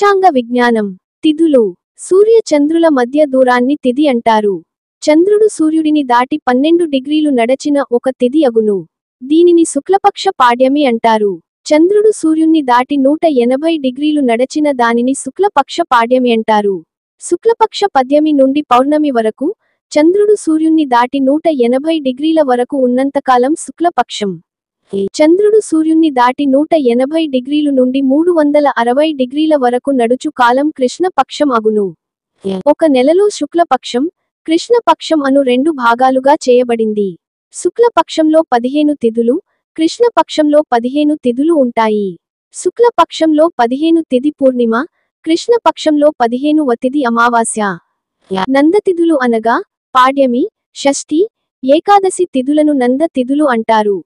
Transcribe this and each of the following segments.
పంచాంగ విజ్ఞానం. తిథులు. సూర్య చంద్రుల మధ్య దూరాన్ని తిథి అంటారు. చంద్రుడు సూర్యుడిని దాటి 12 డిగ్రీలు నడచిన ఒక తిథి అగును. దీనిని శుక్లపక్ష పాడ్యమి అంటారు. చంద్రుడు సూర్యుణ్ణి దాటి 180 డిగ్రీలు నడచిన దానిని శుక్లపక్ష పాడ్యమి అంటారు. శుక్లపక్ష పద్యమి నుండి పౌర్ణమి వరకు, చంద్రుడు సూర్యుణ్ణి దాటి 180 డిగ్రీల వరకు ఉన్నంతకాలం శుక్లపక్షం. చంద్రుడు సూర్యుణ్ణి దాటి 180 డిగ్రీలు నుండి 360 డిగ్రీల వరకు నడుచు కాలం కృష్ణపక్షం అగును. ఒక నెలలో శుక్లపక్షం, కృష్ణపక్షం అను 2 భాగాలుగా చేయబడింది. శుక్లపక్షంలో 15 తిథులు, కృష్ణపక్షంలో 15 తిథులు ఉంటాయి. శుక్లపక్షంలో 15 తిథి పూర్ణిమ, కృష్ణపక్షంలో 15వ తిథి అమావాస్య. నందతిథులు అనగా పాడ్యమి, షష్ఠి, ఏకాదశి తిథులను నంద తిథులు అంటారు.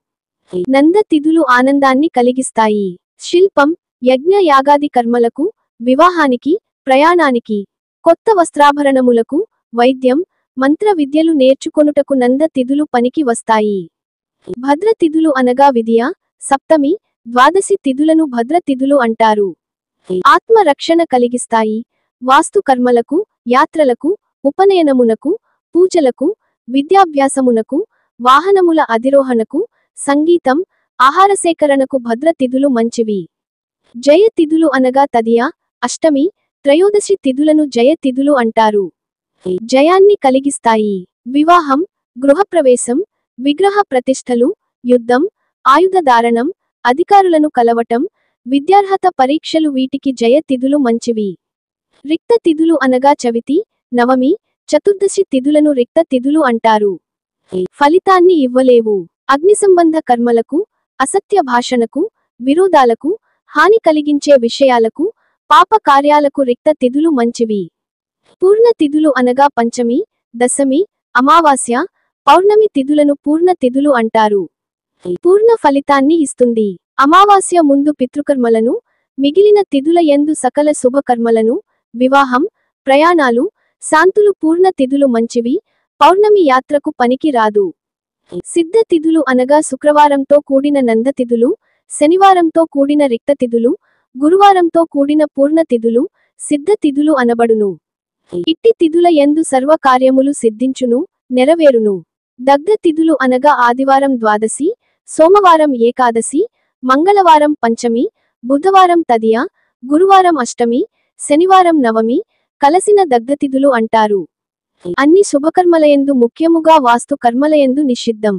నంద తిథులు ఆనందాన్ని కలిగిస్తాయి. శిల్పం, యజ్ఞ యాగాది కర్మలకు, వివాహానికి, ప్రయాణానికి, కొత్త వస్త్రాభరణములకు, వైద్యం, మంత్ర విద్యలు నేర్చుకొనుటకు నంద తిథులు పనికి వస్తాయి. భద్ర తిథులు అనగా విద్య, సప్తమి, ద్వాదశి తిథులను భద్ర తిథులు అంటారు. ఆత్మ రక్షణ కలిగిస్తాయి. వాస్తు కర్మలకు, యాత్రలకు, ఉపనయనమునకు, పూజలకు, విద్యాభ్యాసమునకు, వాహనముల అధిరోహణకు, సంగీతం, ఆహార సేకరణకు భద్ర తిథులు మంచివి. జయ తిథులు అనగా తదియ, అష్టమి, త్రయోదశి తిథులను జయ తిథులు అంటారు. జయాన్ని కలిగిస్తాయి. వివాహం, గృహప్రవేశం, విగ్రహ ప్రతిష్టలు, యుద్ధం, ఆయుధ ధారణం, అధికారులను కలవటం, విద్యార్హత పరీక్షలు వీటికి జయ తిథులు మంచివి. రిక్త తిథులు అనగా చవితి, నవమి, చతుర్దశి తిథులను రిక్త తిథులు అంటారు. ఫలితాన్ని ఇవ్వలేవు. అగ్నిసంబంధ కర్మలకు, అసత్య భాషణకు, విరోధాలకు, హాని కలిగించే విషయాలకు, పాప కార్యాలకు రిక్త తిథులు మంచివి. పూర్ణ తిథులు అనగా పంచమి, దశమి, అమావాస్య, పౌర్ణమి తిథులను పూర్ణ తిథులు అంటారు. పూర్ణ ఫలితాన్ని ఇస్తుంది. అమావాస్య ముందు పితృకర్మలను, మిగిలిన తిథుల యందు సకల శుభకర్మలను, వివాహం, ప్రయాణాలు, శాంతులు పూర్ణ తిథులు మంచివి. పౌర్ణమి యాత్రకు పనికి రాదు. సిద్ధ తిథులు అనగా శుక్రవారంతో కూడిన నంద తిథులు, శనివారంతో కూడిన రిక్త తిథులు, గురువారంతో కూడిన పూర్ణ తిథులు, సిద్ధ తిథులు అనబడును. ఇట్టి తిథుల యందు సర్వ కార్యములు సిద్ధించును, నెరవేరును. దగ్ధ తిథులు అనగా ఆదివారం ద్వాదశి, సోమవారం ఏకాదశి, మంగళవారం పంచమి, బుధవారం తదియ, గురువారం అష్టమి, శనివారం నవమి, కలసిన దగ్ధతిథులు అంటారు. అన్ని శుభకర్మలయందు ముఖ్యముగా వాస్తు కర్మలయందు నిషిద్ధం.